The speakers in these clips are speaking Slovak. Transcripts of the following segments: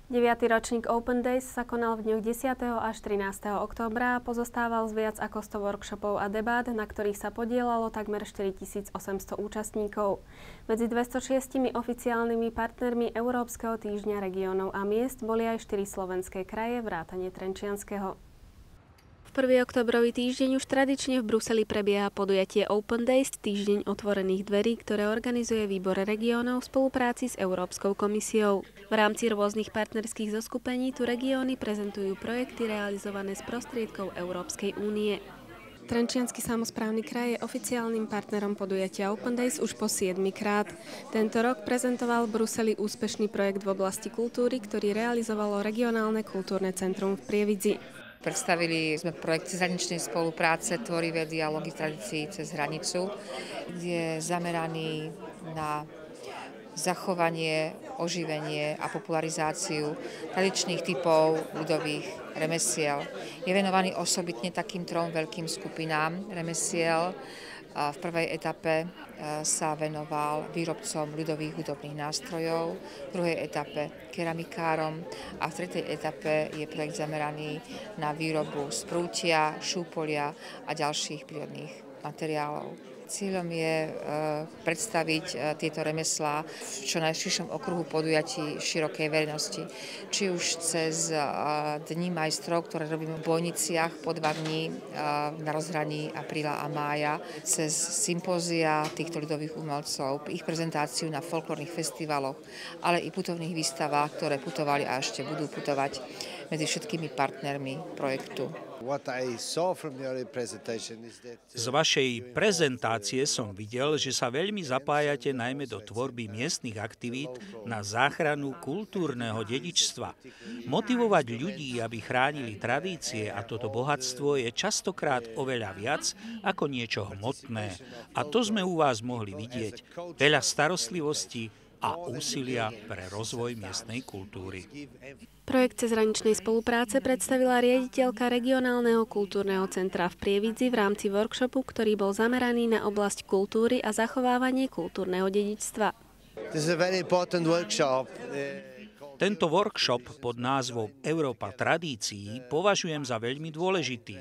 9. ročník Open Days sa konal v dňoch 10. až 13. októbra a pozostával z viac ako 100 workshopov a debát, na ktorých sa podieľalo takmer 4800 účastníkov. Medzi 206 oficiálnymi partnermi Európskeho týždňa regiónov a miest boli aj 4 slovenské kraje vrátane Trenčianskeho. V 1. októbrový týždeň už tradične v Bruseli prebieha podujatie Open Days, týždeň otvorených dverí, ktoré organizuje Výbor regiónov v spolupráci s Európskou komisiou. V rámci rôznych partnerských zoskupení tu regióny prezentujú projekty realizované z prostriedkov Európskej únie. Trenčiansky samosprávny kraj je oficiálnym partnerom podujatia Open Days už po 7. krát. Tento rok prezentoval v Bruseli úspešný projekt v oblasti kultúry, ktorý realizovalo regionálne kultúrne centrum v Prievidzi. Predstavili sme projekt cezhraničnej spolupráce Tvorivé dialógy tradícií cez hranicu, kde je zameraný na zachovanie, oživenie a popularizáciu tradičných typov ľudových remesiel. Je venovaný osobitne takým 3 veľkým skupinám remesiel. V prvej etape sa venoval výrobcom ľudových hudobných nástrojov, v druhej etape keramikárom a v tretej etape je projekt zameraný na výrobu z prútia, šúpolia a ďalších prírodných materiálov. Cieľom je predstaviť tieto remeslá v čo najširšom okruhu podujatí širokej verejnosti. Či už cez Dni majstrov, ktoré robíme v Bojniciach po 2 dní na rozhraní apríla a mája, cez sympózia týchto ľudových umelcov, ich prezentáciu na folklórnych festivaloch, ale i putovných výstavách, ktoré putovali a ešte budú putovať medzi všetkými partnermi projektu. Z vašej prezentácie som videl, že sa veľmi zapájate najmä do tvorby miestnych aktivít na záchranu kultúrneho dedičstva. Motivovať ľudí, aby chránili tradície a toto bohatstvo je častokrát oveľa viac ako niečo hmotné. A to sme u vás mohli vidieť. Veľa starostlivosti a úsilia pre rozvoj miestnej kultúry. Projekt cezhraničnej spolupráce predstavila riaditeľka regionálneho kultúrneho centra v Prievidzi v rámci workshopu, ktorý bol zameraný na oblasť kultúry a zachovávanie kultúrneho dedičstva. Tento workshop pod názvom Európa tradícií považujem za veľmi dôležitý.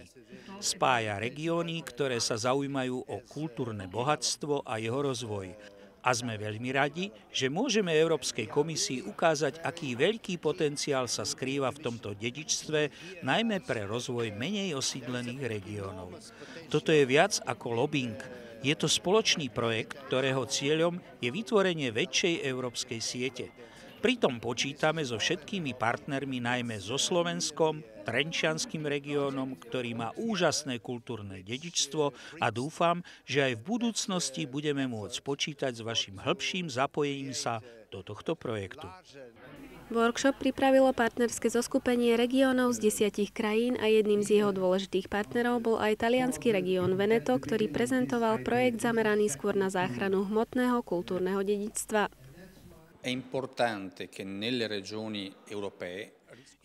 Spája regióny, ktoré sa zaujímajú o kultúrne bohatstvo a jeho rozvoj. A sme veľmi radi, že môžeme Európskej komisii ukázať, aký veľký potenciál sa skrýva v tomto dedičstve, najmä pre rozvoj menej osídlených regiónov. Toto je viac ako lobbying. Je to spoločný projekt, ktorého cieľom je vytvorenie väčšej európskej siete. Pritom počítame so všetkými partnermi, najmä so Slovenskom, Trenčianskym regiónom, ktorý má úžasné kultúrne dedičstvo a dúfam, že aj v budúcnosti budeme môcť počítať s vašim hĺbším zapojením sa do tohto projektu. Workshop pripravilo partnerské zoskupenie regiónov z 10 krajín a jedným z jeho dôležitých partnerov bol aj taliansky región Veneto, ktorý prezentoval projekt zameraný skôr na záchranu hmotného kultúrneho dedičstva.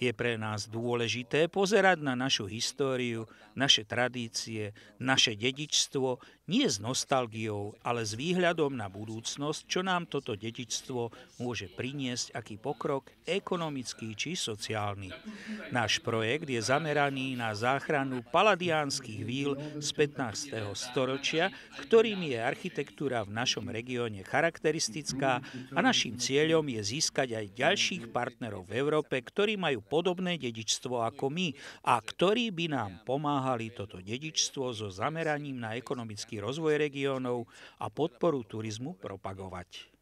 Je pre nás dôležité pozerať na našu históriu, naše tradície, naše dedičstvo, nie s nostalgiou, ale s výhľadom na budúcnosť, čo nám toto dedičstvo môže priniesť, aký pokrok ekonomický či sociálny. Náš projekt je zameraný na záchranu paladiánskych víl z 15. storočia, ktorým je architektúra v našom regióne charakteristická a naším cieľom je získať aj ďalších partnerov v Európe, ktorí majú podobné dedičstvo ako my a ktorí by nám pomáhali toto dedičstvo so zameraním na ekonomický rozvoj regiónov a podporu turizmu propagovať.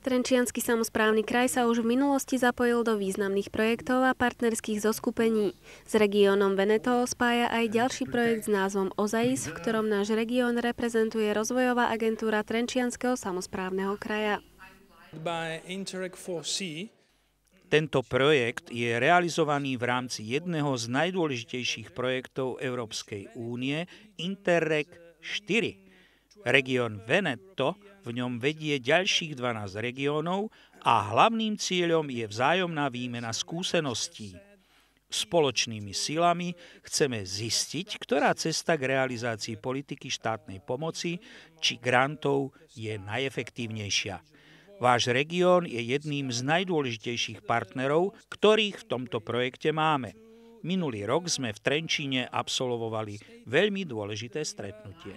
Trenčiansky samosprávny kraj sa už v minulosti zapojil do významných projektov a partnerských zoskupení. S regiónom Veneto spája aj ďalší projekt s názvom OZAIS, v ktorom náš región reprezentuje rozvojová agentúra Trenčianskeho samosprávneho kraja. Tento projekt je realizovaný v rámci jedného z najdôležitejších projektov Európskej únie Interreg 4. Región Veneto v ňom vedie ďalších 12 regiónov a hlavným cieľom je vzájomná výmena skúseností. Spoločnými silami chceme zistiť, ktorá cesta k realizácii politiky štátnej pomoci či grantov je najefektívnejšia. Váš región je jedným z najdôležitejších partnerov, ktorých v tomto projekte máme. Minulý rok sme v Trenčíne absolvovali veľmi dôležité stretnutie.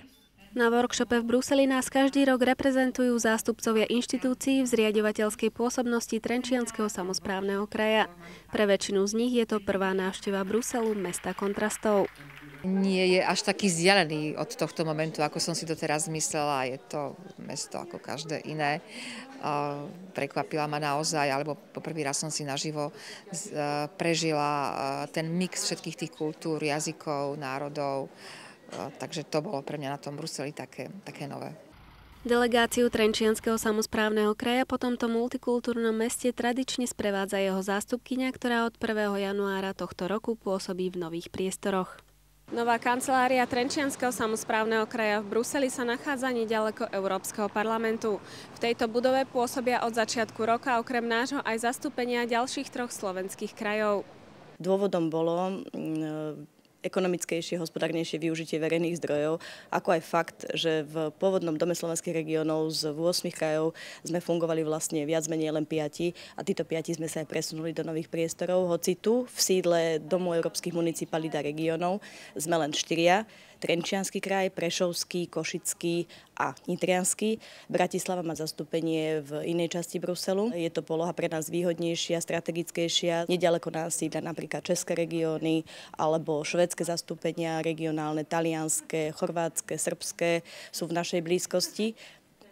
Na workshope v Bruseli nás každý rok reprezentujú zástupcovia inštitúcií v zriaďovateľskej pôsobnosti Trenčianskeho samosprávneho kraja. Pre väčšinu z nich je to prvá návšteva Bruselu, mesta kontrastov. Nie je až taký vzdialený od tohto momentu, ako som si doteraz myslela. Je to mesto ako každé iné. Prekvapila ma naozaj, alebo poprvý raz som si naživo prežila ten mix všetkých tých kultúr, jazykov, národov. Takže to bolo pre mňa na tom Bruseli také nové. Delegáciu Trenčianskeho samosprávneho kraja po tomto multikultúrnom meste tradične sprevádza jeho zástupkyňa, ktorá od 1. januára tohto roku pôsobí v nových priestoroch. Nová kancelária Trenčianskeho samosprávneho kraja v Bruseli sa nachádza neďaleko Európskeho parlamentu. V tejto budove pôsobia od začiatku roka okrem nášho aj zastúpenia ďalších 3 slovenských krajov. Dôvodom bolo ekonomickejšie, hospodárnejšie využitie verejných zdrojov, ako aj fakt, že v pôvodnom Dome slovenských regiónov z 8 krajov sme fungovali vlastne viac menej len 5 a títo 5 sme sa aj presunuli do nových priestorov, hoci tu v sídle Domu európskych municipalít a regiónov sme len 4. Trenčiansky kraj, Prešovský, Košický a Nitriansky. Bratislava má zastúpenie v inej časti Bruselu. Je to poloha pre nás výhodnejšia, strategickejšia. Neďaleko nás sídlia napríklad české regióny alebo švédske zastúpenia, regionálne, talianske, chorvátske, srbské sú v našej blízkosti.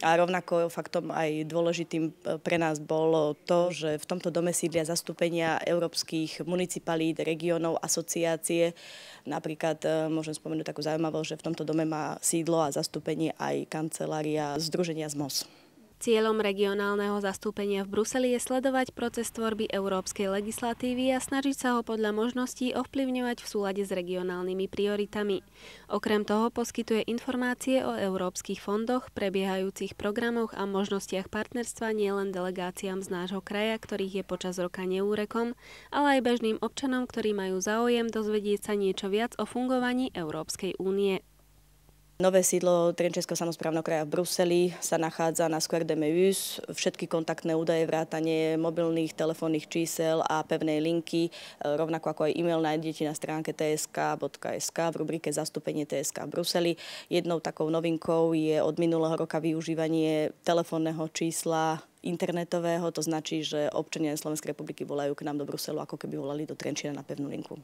A rovnako faktom aj dôležitým pre nás bolo to, že v tomto dome sídlia zastúpenia európskych municipalít, regiónov, asociácie. Napríklad môžem spomenúť takú zaujímavosť, že v tomto dome má sídlo a zastúpenie aj kancelária Združenia ZMOS. Cieľom regionálneho zastúpenia v Bruseli je sledovať proces tvorby európskej legislatívy a snažiť sa ho podľa možností ovplyvňovať v súlade s regionálnymi prioritami. Okrem toho poskytuje informácie o európskych fondoch, prebiehajúcich programoch a možnostiach partnerstva nielen delegáciám z nášho kraja, ktorých je počas roka neúrekom, ale aj bežným občanom, ktorí majú záujem dozvedieť sa niečo viac o fungovaní Európskej únie. Nové sídlo Trenčianskeho samosprávneho kraja v Bruseli sa nachádza na Square de Meuse. Všetky kontaktné údaje, vrátanie mobilných telefónnych čísel a pevnej linky, rovnako ako aj e-mail nájdete na stránke tsk.sk v rubrike Zastúpenie TSK v Bruseli. Jednou takou novinkou je od minulého roka využívanie telefónneho čísla internetového. To značí, že občania Slovenskej republiky volajú k nám do Bruselu, ako keby volali do Trenčína na pevnú linku.